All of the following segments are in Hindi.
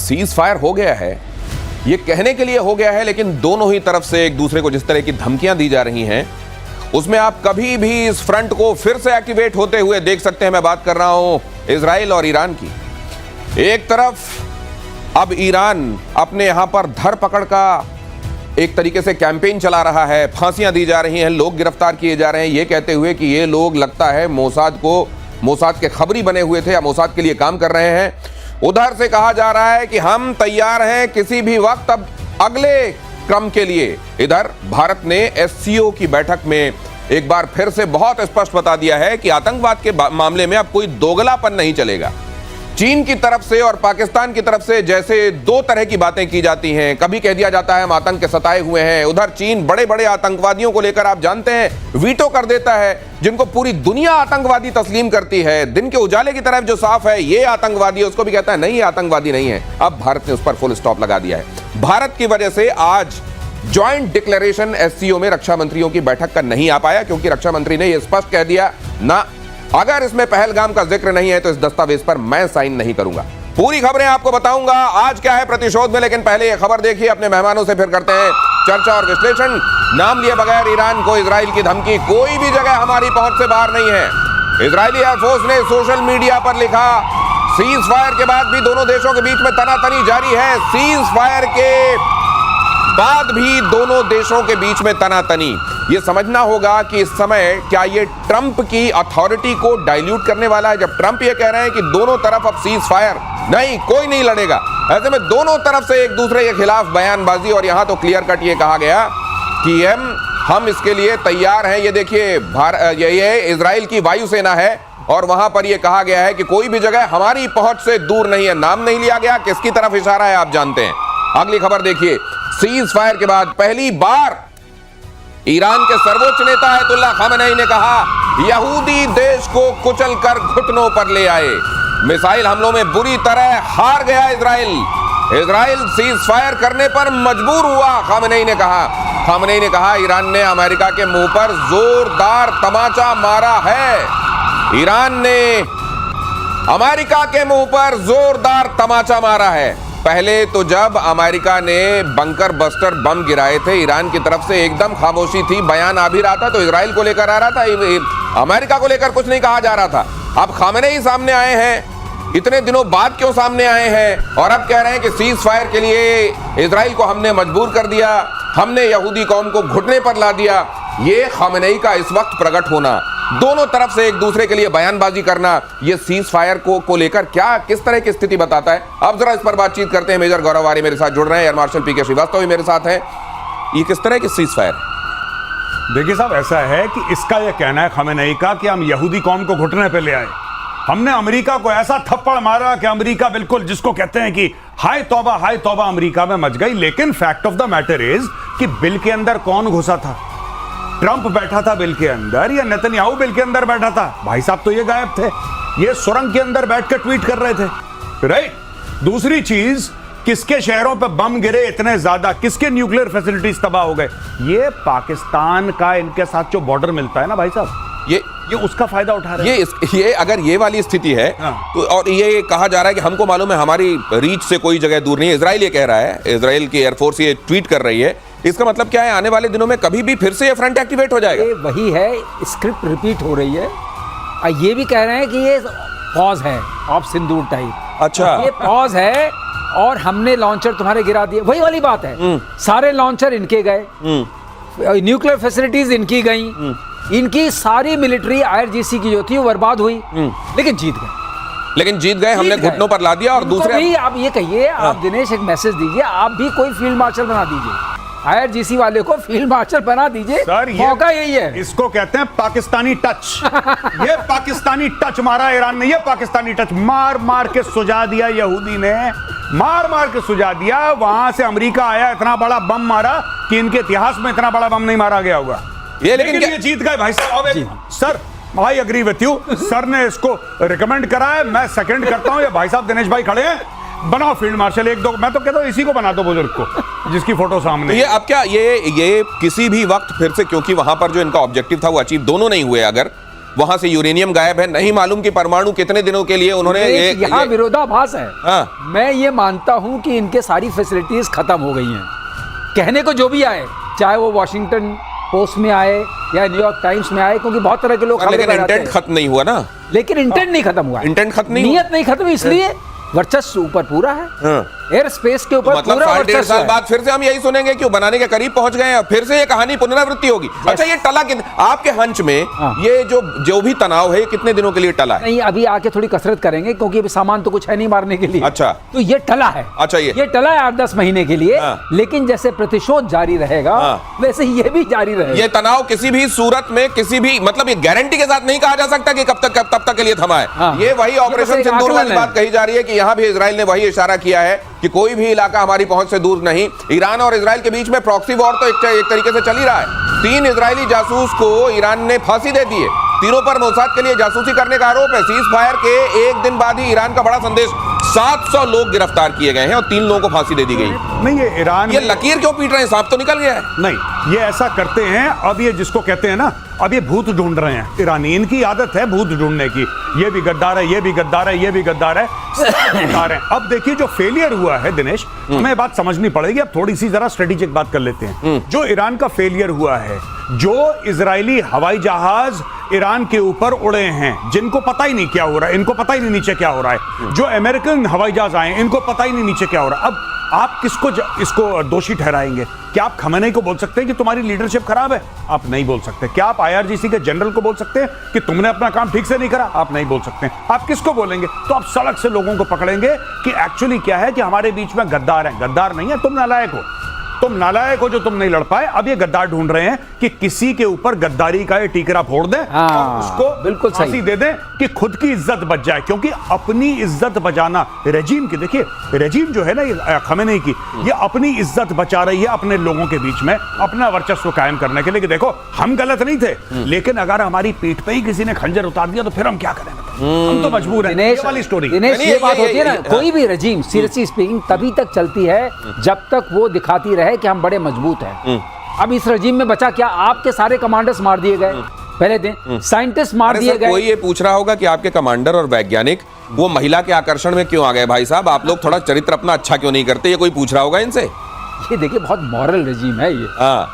सीज फायर हो गया है, ये कहने के लिए हो गया है, लेकिन दोनों ही तरफ से एक दूसरे को जिस तरह की धमकियां दी जा रही हैं, उसमें आप कभी भी इस फ्रंट को फिर से एक्टिवेट होते हुए देख सकते हैं। मैं बात कर रहा हूं इजराइल और ईरान की। एक तरफ अब ईरान अपने यहां पर धरपकड़ का एक तरीके से कैंपेन चला रहा है, फांसियां दी जा रही हैं, लोग गिरफ्तार किए जा रहे हैं, ये कहते हुए कि ये लोग लगता है मोसाद के खबरी बने हुए थे या मोसाद के लिए काम कर रहे हैं। उधर से कहा जा रहा है कि हम तैयार हैं किसी भी वक्त अब अगले क्रम के लिए। इधर भारत ने एससीओ की बैठक में एक बार फिर से बहुत स्पष्ट बता दिया है कि आतंकवाद के मामले में अब कोई दोगलापन नहीं चलेगा। चीन की तरफ से और पाकिस्तान की तरफ से जैसे दो तरह की बातें की जाती हैं, कभी कह दिया जाता है हम आतंक के सताए हुए हैं, उधर चीन बड़े बड़े आतंकवादियों को लेकर आप जानते हैं वीटो कर देता है, जिनको पूरी दुनिया आतंकवादी तस्लीम करती है। दिन के उजाले की तरफ जो साफ है ये आतंकवादी है, उसको भी कहता है नहीं ये आतंकवादी नहीं है। अब भारत ने उस पर फुल स्टॉप लगा दिया है। भारत की वजह से आज ज्वाइंट डिक्लेरेशन एससीओ में रक्षा मंत्रियों की बैठक का नहीं आ पाया, क्योंकि रक्षा मंत्री ने यह स्पष्ट कह दिया ना, अगर इसमें पहलगाम का जिक्र नहीं है तो इस दस्तावेज पर मैं साइन नहीं करूंगा। पूरी खबरें आपको बताऊंगा आज क्या है प्रतिशोध में, लेकिन पहले यह खबर देखिए, अपने मेहमानों से फिर करते हैं चर्चा और विश्लेषण। नाम लिए बगैर ईरान को इजराइल की धमकी, कोई भी जगह हमारी पहुंच से बाहर नहीं है। इजरायली एयरफोर्स ने सोशल मीडिया पर लिखा, सीज फायर के बाद भी दोनों देशों के बीच में तनातनी जारी है। सीज फायर के बाद भी दोनों देशों के बीच में तनातनी। यह समझना होगा कि इस समय क्या यह ट्रंप की अथॉरिटी को डाइल्यूट करने वाला है। जब ट्रंप यह कह रहे हैं कि दोनों तरफ अब सीज फायर नहीं, कोई नहीं लड़ेगा, ऐसे में दोनों तरफ से एक दूसरे के खिलाफ बयानबाजी, और यहां तो क्लियर कट ये कहा गया कि हम इसके लिए तैयार हैं। ये देखिए ये इजराइल की वायुसेना है और वहां पर यह कहा गया है कि कोई भी जगह हमारी पहुंच से दूर नहीं है। नाम नहीं लिया गया, किसकी तरफ इशारा है आप जानते हैं। अगली खबर देखिए, सीज फायर के बाद पहली बार ईरान के सर्वोच्च नेता अयतुल्लाह खामेनेई ने कहा यहूदी देश को कुचलकर घुटनों पर ले आए। मिसाइल हमलों में बुरी तरह हार गया इजराइल सीज फायर करने पर मजबूर हुआ, खामेनेई ने कहा ईरान ने अमेरिका के मुंह पर जोरदार तमाचा मारा है। ईरान ने अमेरिका के मुंह पर जोरदार तमाचा मारा है। पहले तो जब अमेरिका ने बंकर बस्टर बम गिराए थे, ईरान की तरफ से एकदम खामोशी थी, बयान आ भी रहा था तो इजराइल को लेकर आ रहा था, अमेरिका को लेकर कुछ नहीं कहा जा रहा था। अब खामेनेई सामने आए हैं, इतने दिनों बाद क्यों सामने आए हैं और अब कह रहे हैं कि सीज फायर के लिए इजराइल को हमने मजबूर कर दिया, हमने यहूदी कौम को घुटने पर ला दिया। ये खामेनेई का इस वक्त प्रकट होना, दोनों तरफ से एक दूसरे के लिए बयानबाजी करना, ये सीज फायर को लेकर क्या किस तरह की स्थिति बताता है। अब जरा इस पर बातचीत करते हैं। मेजर गौरव आर्य मेरे साथ जुड़ रहे हैं, एयर मार्शल पीके श्रीवास्तव भी मेरे साथ हैं। ये किस तरह की सीज फायर? देखिए साहब, ऐसा है कि इसका यह कहना है खामेनेई का कि हम यहूदी कौम को घुटने पे ले आए, हमने अमेरिका को ऐसा थप्पड़ मारा कि अमेरिका बिल्कुल जिसको कहते हैं कि हाय तौबा अमेरिका में मच गई। लेकिन fact of the matter is कि बिल के अंदर कौन घुसा था? ट्रंप बैठा था बिल के अंदर या नेतन्याहू बिल के अंदर बैठा था? भाई साहब तो ये गायब थे, ये सुरंग के अंदर बैठकर ट्वीट कर रहे थे, राइट। दूसरी चीज, किसके शहरों पे बम गिरे इतने ज्यादा, किसके न्यूक्लियर फैसिलिटीज तबाह हो गए? ये पाकिस्तान का इनके साथ जो बॉर्डर मिलता है ना भाई साहब, ये उसका फायदा उठा रहे हैं। ये अगर ये वाली स्थिति है तो, और ये कहा जा रहा है कि हमको मालूम है हमारी रीच से कोई जगह दूर नहीं है, इजराइल ये कह रहा है, इजराइल की एयरफोर्स ये ट्वीट कर रही है, इसका मतलब क्या है? आने वाले दिनों में कभी भी फिर से ये फ्रंट एक्टिवेट हो जाएगा? ये वही है, स्क्रिप्ट रिपीट हो रही है। ये भी कह रहे हैं कि ये पॉज है ऑफ सिंदूर टाइप। अच्छा, ये पॉज है और हमने लॉन्चर तुम्हारे गिरा दिए, वही वाली बात है। सारे लॉन्चर इनके गए, न्यूक्लियर फैसिलिटीज इनकी गई, इनकी सारी मिलिट्री आईआरजीसी की जो थी वो बर्बाद हुई, लेकिन जीत गए, हमने घुटनों पर ला दिया। और दूसरे भी आप ये कहिए, आप दिनेश एक मैसेज दीजिए, आप भी कोई फील्ड मार्शल बना दीजिए, आईआरजीसी वाले को फील्ड मार्शल बना दीजिए। सर, मौका यही है। इसको कहते हैं पाकिस्तानी टच। ये पाकिस्तानी टच मारा ईरान ने, ये पाकिस्तानी टच मार के सुझा दिया यहूदी ने, मार के सुझा दिया। वहां से अमेरिका आया, इतना बड़ा बम मारा कि इनके इतिहास में इतना बड़ा बम नहीं मारा गया होगा। लेकिन ये जीत गए भाई साहब। Sir, I agree with you, sir ने इसको रिकमेंड करा है, मैं सेकंड करता हूं। ये भाई साहब दिनेश भाई खड़े हैं, बनाओ फील्ड मार्शल एक दो, मैं तो कहता हूं इसी को बना दो बुजुर्ग को, जिसकी फोटो सामने। ये अब क्या ये किसी भी वक्त फिर से, क्योंकि वहां पर जो इनका ऑब्जेक्टिव था वो अचीव दोनों नहीं हुए, अगर वहां से यूरेनियम गायब है, नहीं मालूम कि परमाणु कितने दिनों के लिए उन्होंने यहाँ विरोधाभास है। हाँ। मैं ये मानता हूं कि इनके सारी फैसिलिटीज खत्म हो गई हैं, कहने को जो भी आए, चाहे वो वॉशिंगटन पोस्ट में आए या न्यूयॉर्क टाइम्स में आए, क्योंकि बहुत तरह के लोग लेकिन इंटेंट खत्म नहीं हुआ ना, लेकिन इंटेंट नहीं खत्म हुआ, इंटेंट खत्म नहीं, नियत नहीं खत्म, इसलिए वर्चस्व ऊपर पूरा है, एयर स्पेस के ऊपर मतलब पूरा 1.5 साल वर्चस्व बाद फिर से हम यही सुनेंगे कि वो बनाने के करीब पहुंच गए हैं, फिर से ये कहानी पुनरावृत्ति होगी। अच्छा, ये टला आपके हंच में ये जो भी तनाव है, कितने दिनों के लिए टला है? नहीं, अभी आके थोड़ी कसरत करेंगे, क्योंकि अभी सामान तो कुछ है नहीं मारने के लिए। अच्छा, तो ये टला है। अच्छा, ये टला है 8-10 महीने के लिए, लेकिन जैसे प्रतिशोध जारी रहेगा वैसे ये भी जारी रहेगा। ये तनाव किसी भी सूरत में, किसी भी मतलब ये गारंटी के साथ नहीं कहा जा सकता कि तब तक के लिए थमा है। ये वही ऑपरेशन सिंदूर वाली बात कही जा रही है कि यहां भी इजराइल ने वही इशारा किया है कि कोई भी इलाका हमारी पहुंच से दूर नहीं। ईरान और इजराइल के बीच में प्रॉक्सी वॉर तो एक तरीके से चल ही रहा है। 3 इजरायली जासूस को ईरान ने फांसी दे दी है, तीनों पर मोसाद के लिए जासूसी करने का आरोप है। सीज फायर के एक दिन बाद ही ईरान का बड़ा संदेश, 700 लोग गिरफ्तार किए गए हैं और 3 लोगों को फांसी दे दी गई। नहीं, ये ईरान, ये लकीर क्यों पीट रहे हैं? सांप तो निकल गया है। नहीं, ये ऐसा करते हैं। अब ये जिसको कहते हैं ना, अब ये भूत ढूंढ रहे हैं। ईरानी, इनकी आदत है भूत ढूंढने की। ये भी गद्दार है, ये भी गद्दार है, ये भी गद्दार है, गद्दार है। अब देखिए जो फेलियर हुआ है दिनेश, हमें बात समझनी पड़ेगी। अब थोड़ी सी जरा स्ट्रेटेजिक बात कर लेते हैं। जो ईरान का फेलियर हुआ है, जो इजरायली हवाई जहाज ईरान के ऊपर उड़े हैं, जिनको पता ही नहीं क्या हो रहा है, इनको पता ही नहीं नीचे क्या हो रहा है, जो अमेरिकन हवाई जहाज आए, इनको पता ही नहीं नीचे क्या हो रहा है। अब आप किसको इसको दोषी ठहराएंगे? क्या आप खमेनी को बोल सकते हैं कि तुम्हारी लीडरशिप खराब है? आप नहीं बोल सकते। क्या आप IRGC के जनरल को बोल सकते हैं कि तुमने अपना काम ठीक से नहीं करा? आप नहीं बोल सकते। आप किसको बोलेंगे? तो आप सड़क से लोगों को पकड़ेंगे कि एक्चुअली क्या है कि हमारे बीच में गद्दार हैं। गद्दार नहीं है, तुम नालायक हो, तुम नालायक हो जो तुम नहीं लड़ पाए। अब ये गद्दार ढूंढ रहे हैं कि किसी के ऊपर गद्दारी का ये टीकरा फोड़ दें और उसको बिल्कुल फांसी दे दें कि खुद की इज्जत बच जाए। क्योंकि अपनी इज्जत बचाना रेजिम की, देखिए रेजिम जो है ना ये खमेनी की, ये अपनी इज्जत बचा रही है अपने लोगों के बीच में, अपना वर्चस्व कायम करने के लिए कि देखो हम गलत नहीं थे, लेकिन अगर हमारी पीठ पे ही किसी ने खंजर उतार दिया तो फिर हम क्या करें? हम तो मजबूर हैं। ये वाली स्टोरी दिनेश, ये बात होती है ना, कोई भी रजीम सीरियसली स्पीकिंग तभी तक चलती है जब तक वो दिखाती रहे कि हम बड़े मजबूत हैं। अब इस रजीम में बचा क्या? आपके सारे कमांडर्स मार दिए गए पहले दिन, साइंटिस्ट मार दिए गए। कोई ये पूछ रहा होगा कि आपके कमांडर और वैज्ञानिक वो महिला के आकर्षण में क्यों आ गए? भाई साहब, आप लोग थोड़ा चरित्र अपना अच्छा क्यों नहीं करते? ये कोई पूछ रहा होगा इनसे। ये देखिए बहुत मॉरल रजीम है ये।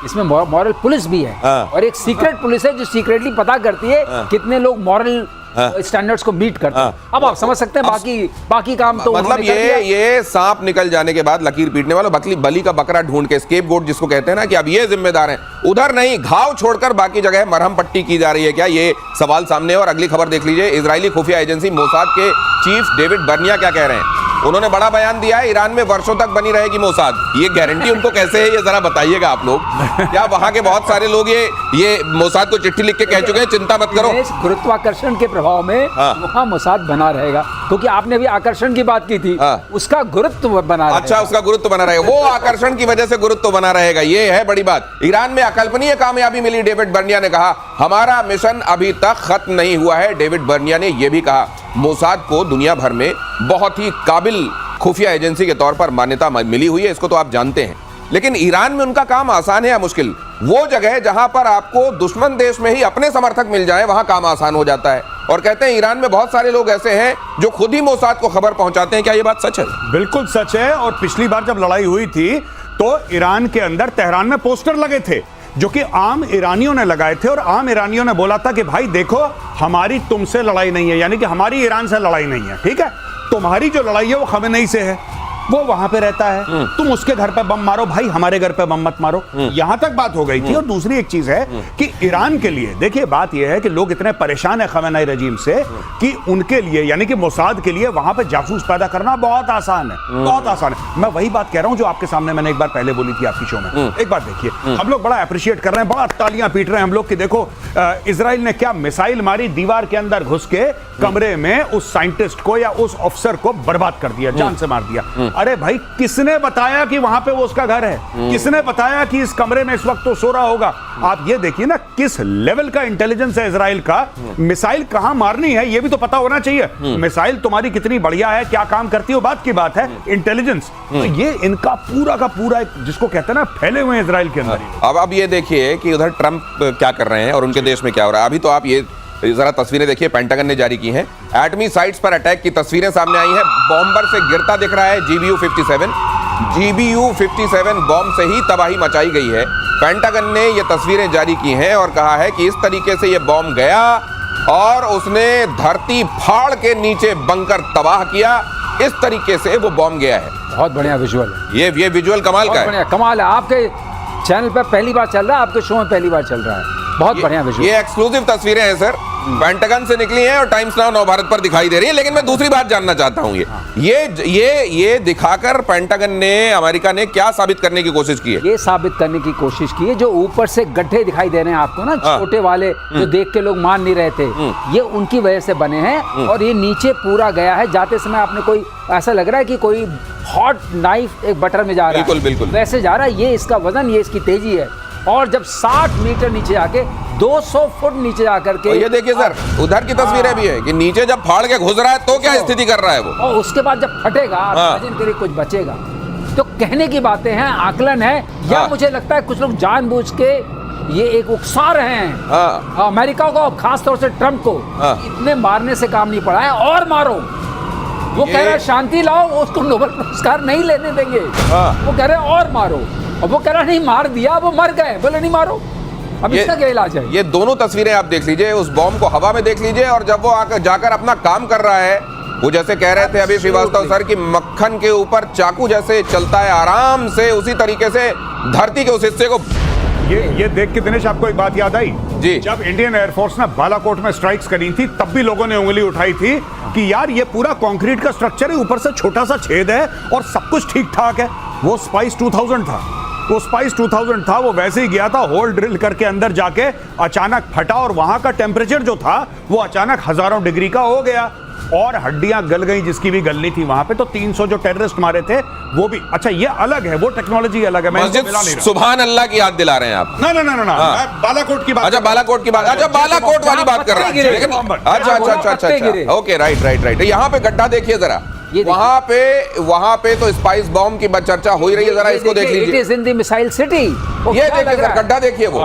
इसमें मॉरल पुलिस भी है और एक सीक्रेट पुलिस है जो सीक्रेटली पता करती है कितने लोग मॉरल स्टैंडर्ड्स को मीट करते हैं। अब आप समझ सकते हैं बाकी काम तो मतलब ये सांप निकल जाने के बाद लकीर पीटने वाला बली का बकरा ढूंढ के, स्केपगोट जिसको कहते हैं ना, कि अब ये जिम्मेदार हैं, उधर नहीं, घाव छोड़कर बाकी जगह मरहम पट्टी की जा रही है क्या? ये सवाल सामने है। और अगली खबर देख लीजिए, इजरायली खुफिया एजेंसी मोसाद के चीफ डेविड बर्निया क्या कह रहे हैं। उन्होंने बड़ा बयान दिया है, ईरान में वर्षों तक बनी रहेगी मोसाद। ये गारंटी उनको कैसे है, ये जरा बताइएगा आप लोग। क्या वहां के बहुत सारे लोग ये मोसाद को चिट्ठी लिख के कह चुके हैं चिंता मत करो? गुरुत्वाकर्षण के प्रभाव में वहां मोसाद बना रहेगा, क्योंकि आपने अभी आकर्षण की बात की थी, उसका गुरुत्व बना रहेगा। अच्छा, उसका गुरुत्व बना रहेगा, वो आकर्षण की वजह से गुरुत्व बना रहेगा, ये है बड़ी बात। ईरान में अकल्पनीय कामयाबी मिली, डेविड बर्निया ने कहा। हमारा मिशन अभी तक खत्म नहीं हुआ है। डेविड बर्निया ने यह भी कहा, मोसाद को दुनिया भर में बहुत ही काबिल खुफिया एजेंसी के तौर पर मान्यता मिली हुई है, इसको तो आप जानते हैं। लेकिन ईरान में उनका काम आसान है या मुश्किल? वो जगह जहां पर आपको दुश्मन देश में ही अपने समर्थक मिल जाए, वहां काम आसान हो जाता है। और कहते हैं ईरान में बहुत सारे लोग ऐसे हैं जो खुद ही मोसाद को खबर पहुंचाते हैं। क्या ये बात सच है? बिल्कुल सच है। और पिछली बार जब लड़ाई हुई थी तो ईरान के अंदर तेहरान में पोस्टर लगे थे जो कि आम ईरानियों ने लगाए थे, और आम ईरानियों ने बोला था कि भाई देखो, हमारी तुमसे लड़ाई नहीं है, यानी कि हमारी ईरान से लड़ाई नहीं है, ठीक है? तुम्हारी जो लड़ाई है वो खमेनी से है, वो वहां पे रहता है, तुम उसके घर पे बम मारो, भाई हमारे घर पे बम मत मारो। यहां तक बात हो गई थी। और दूसरी एक चीज है कि ईरान के लिए, देखिए बात यह है कि लोग इतने परेशान है खमेनी रजीम से कि उनके लिए, यानी कि मोसाद के लिए वहां पे जासूस पैदा करना बहुत आसान है, बहुत आसान है। मैं वही बात कह रहा हूं जो आपके सामने मैंने एक बार पहले बोली थी आपकी शो में। एक बात देखिए, हम लोग बड़ा अप्रिशिएट कर रहे हैं, बड़ा तालियां पीट रहे हैं हम लोग कि देखो इजराइल ने क्या मिसाइल मारी, दीवार के अंदर घुस के कमरे में उस साइंटिस्ट को या उस अफसर को बर्बाद कर दिया, जान से मार दिया। अरे भाई, किसने बताया कि वहां पे वो उसका घर है? किसने बताया कि इस कमरे में इस वक्त तो सो रहा होगा? आप ये देखिए ना किस लेवल का इंटेलिजेंस है इजराइल का। मिसाइल कहां मारनी है ये भी तो पता होना चाहिए। मिसाइल तुम्हारी कितनी बढ़िया है, क्या काम करती है, बात की बात है। इंटेलिजेंस तो ये इनका पूरा का पूरा जिसको कहते हैं ना फैले हुए इजराइल के अंदर। अब ये देखिए कि उधर ट्रंप क्या कर रहे हैं और उनके देश में क्या हो रहा है। अभी तो आप ये जरा तस्वीरें देखिए, पेंटागन ने जारी की हैं। एटमी साइट्स पर अटैक की तस्वीरें सामने आई हैं। बॉम्बर से गिरता दिख रहा है GBU-57 बॉम्ब से ही तबाही मचाई गई है। पेंटागन ने ये तस्वीरें जारी की हैं और कहा है कि इस तरीके से ये बॉम्ब गया और उसने धरती फाड़ के नीचे बंकर तबाह किया। इस तरीके से वो बॉम्ब गया है। बहुत बढ़िया विजुअल है ये विजुअल कमाल का है। बढ़िया, कमाल है। आपके चैनल पर पहली बार चल रहा है, आपके शो में पहली बार चल रहा है। बहुत बढ़िया विजुअल। ये एक्सक्लूसिव तस्वीरें हैं सर, पेंटागन से निकली हैं और टाइम्स नाउ नव भारत पर दिखाई दे रही है। लेकिन मैं दूसरी बात जानना चाहता हूं, ये दिखाकर पेंटागन ने, अमेरिका ने क्या साबित करने की कोशिश की है? ये साबित करने की कोशिश की है, जो ऊपर से गड्ढे दिखाई दे रहे हैं आपको ना, छोटे वाले जो देख के लोग मान नहीं रहे थे, ये उनकी वजह से बने हैं। और ये नीचे पूरा गया है। जाते समय आपने कोई ऐसा लग रहा है कि कोई हॉट नाइफ एक बटर में जा रहा है, बिल्कुल वैसे जा रहा है। ये इसका वजन, ये इसकी तेजी है। और जब 60 मीटर नीचे जाके 200 फुट नीचे जाकर के, ये देखिए सर, उधर की तस्वीरें भी है कि नीचे जब फाड़ के घुस रहा है तो क्या स्थिति कर रहा है वो, और उसके बाद जब फटेगा इमेजिन करिए कुछ बचेगा। तो कहने की बातें हैं, आकलन है, या मुझे लगता है कुछ लोग जानबूझ के ये एक उकसा रहे हैं अमेरिका को, खासतौर से ट्रंप को। इतने मारने से काम नहीं पड़ा है, और मारो। वो कह रहा है शांति लाओ, उसको नोबेल पुरस्कार नहीं लेने देंगे। वो कह रहे हैं और मारो, और वो कह रहा नहीं मार दिया, वो मर गए, बोले नहीं मारो। अब इसका क्या इलाज है? ये दोनों तस्वीरें आप देख लीजिए, उस बॉम्ब को हवा में देख लीजिए, और जब वो आकर जाकर अपना काम कर रहा है, वो जैसे कह रहे थे अभी श्रीवास्तव सर कि मक्खन के ऊपर चाकू जैसे चलता है आराम से, उसी तरीके से धरती के उस हिस्से को। ये देख के दिनेश आपको एक बात याद आई जी, जब इंडियन एयरफोर्स ने बालाकोट में स्ट्राइक्स करी थी, तब भी लोगों ने उंगली उठाई थी कि यार ये पूरा कंक्रीट का स्ट्रक्चर है, ऊपर से छोटा सा छेद है और सब कुछ ठीक ठाक है। वो स्पाइस 2000 था, वो स्पाइस 2000 था, वो वैसे ही गया था, होल ड्रिल करके अंदर जाके अचानक फटा, और वहां का टेम्परेचर जो था वो अचानक हजारों डिग्री का हो गया और हड्डियां गल गई, जिसकी भी गलनी थी वहां पे। तो 300 जो टेररिस्ट मारे थे वो भी, अच्छा ये अलग है, वो टेक्नोलॉजी अलग है। मैं इसको मिला नहीं रहा। सुभान अल्लाह की याद दिला रहे हैं आप। ना मैं बालाकोट की बात, अच्छा बालाकोट की बात, अच्छा बालाकोट वाली बात कर रहे हैं। अच्छा, ओके, राइट। यहाँ पे गड्ढा देखिए जरा, वहां पे तो स्पाइस बॉम्ब की चर्चा हो ही रही है, जरा इसको देख लीजिए। It is in the missile city. ये देखिए सर, गड्ढा देखिए वो।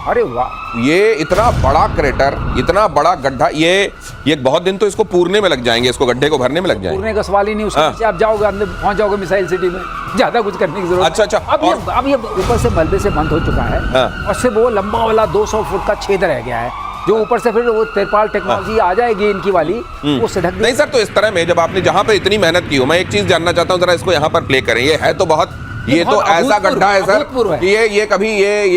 अरे वाह, ये इतना बड़ा क्रेटर, इतना बड़ा गड्ढा, ये बहुत दिन तो इसको पूरने में लग जाएंगे, इसको गड्ढे को भरने में लग जाएंगे। पूरने का सवाल ही नहीं, उसके नीचे आप जाओगे, अंदर पहुंच जाओगे मिसाइल सिटी में, ज्यादा कुछ करने की जरूरत। अच्छा। अब ये ऊपर से मलबे से बंद हो चुका है, और सिर्फ वो लंबा वाला 200 फुट का छेद रह गया है, जो ऊपर से फिर वो तिरपाल टेक्नोलॉजी आ जाएगी इनकी वाली, वो से ढक। नहीं सर, तो इस तरह में जब आपने जहां पे इतनी मेहनत की हो, मैं एक चीज जानना चाहता हूं, जरा इसको यहाँ पर प्ले करें। ये है तो बहुत, ये तो ऐसा गड्ढा है सर कि ये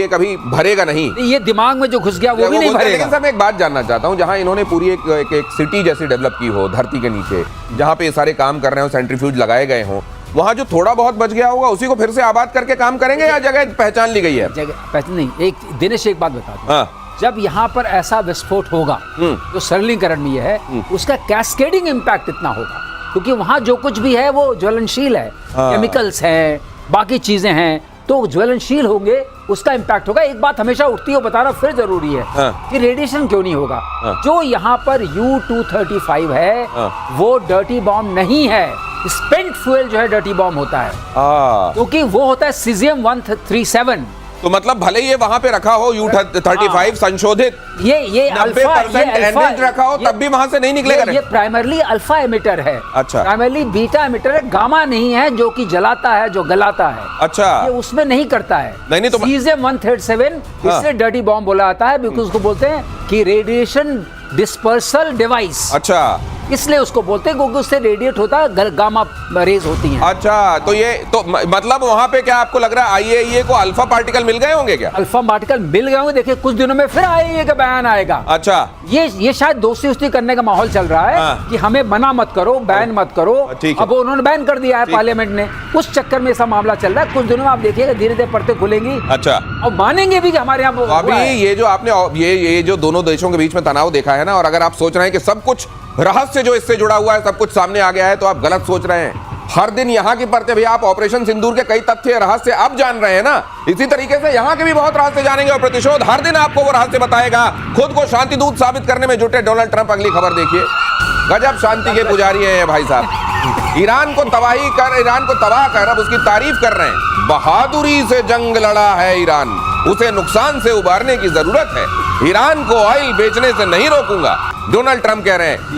कभी भरेगा नहीं। ये दिमाग में जो घुस गया वो भी नहीं भरेगा। लेकिन सर मैं एक बात जानना चाहता हूं, जहां इन्होंने पूरी एक सिटी जैसी डेवलप की हो धरती के नीचे, जहां पे ये सारे काम कर रहे हो, सेंट्रीफ्यूज लगाए गए हों, वहां जो थोड़ा बहुत बच गया होगा उसी को फिर से आबाद करके काम करेंगे, या जगह पहचान ली गई है? जगह पहचान नहीं। एक दिनेश एक बात बता दूं, जब यहाँ पर ऐसा विस्फोट होगा, जो सरलीकरण में है, उसका कैस्केडिंग इम्पैक्ट इतना होगा, क्योंकि वहां जो कुछ भी है वो ज्वलनशील है, केमिकल्स हैं, बाकी चीजें हैं, तो ज्वलनशील होंगे, उसका इम्पैक्ट होगा। एक बात हमेशा उठती है, बताना फिर जरूरी है कि रेडिएशन क्यों नहीं होगा। जो यहाँ पर U-235 है वो डर्टी बॉम्ब नहीं है, स्पेंट फ्यूल जो है डर्टी बॉम्ब होता है, क्योंकि वो होता है सीजियम-137। तो मतलब भले ये वहां पे रखा हो U-35 संशोधित, ये 90% रखा हो, तब भी वहां से नहीं निकलेगा। ये प्राइमरली अल्फा एमिटर है। अच्छा। प्राइमरली बीटा एमिटर है, गामा नहीं है जो कि जलाता है, जो गलाता है। अच्छा। ये उसमें नहीं करता है। नहीं तो सीजियम-137 इससे डर्टी बॉम्ब बोला जाता है, बिकॉज़ उसको बोलते हैं कि रेडिएशन डिस्पर्सल डिवाइस। अच्छा, इसलिए उसको बोलते हैं, क्योंकि उससे रेडिएट होता है, गामा रेज होती हैं। अच्छा, तो ये तो मतलब वहां पे क्या आपको लग रहा है IAEA को अल्फा पार्टिकल मिल गए होंगे क्या? अल्फा पार्टिकल मिल गए होंगे। देखिए कुछ दिनों में फिर IAEA का बयान आएगा। अच्छा, ये शायद दोस्ती करने का माहौल चल रहा है कि हमें मना मत करो, बैन मत करो। अब उन्होंने बैन कर दिया है पार्लियामेंट ने, उस चक्कर में ऐसा मामला चल रहा है। कुछ दिनों में आप देखिएगा धीरे धीरे परतें खुलेंगी। अच्छा, और मानेंगे भी कि हमारे यहाँ अभी ये जो आपने ये जो दोनों देशों के बीच में तनाव देखा है ना, और अगर आप सोच रहे हैं कि सब कुछ रहस्य जो इससे जुड़ा हुआ है सब कुछ सामने आ गया है, तो आप गलत सोच रहे हैं। हर दिन यहाँ की परतें, भैया आप ऑपरेशन सिंदूर के कई तथ्य रहस्य अब जान रहे हैं ना, इसी तरीके से यहाँ के भी बहुत रहस्य जानेंगे, और प्रतिशोध हर दिन आपको वो रहस्य बताएगा। खुद को शांति दूत साबित करने में जुटे डोनाल्ड ट्रंप, अगली खबर देखिए। गजब शांति के पुजारी हैं भाई साहब। ईरान को तबाह कर अब उसकी तारीफ कर रहे हैं। बहादुरी से जंग लड़ा है ईरान, उसे नुकसान से उबारने की जरूरत है। ईरान को ऑयल बेचने से नहीं रोकूंगा, डोनाल्ड ट्रंप कह रहे हैं।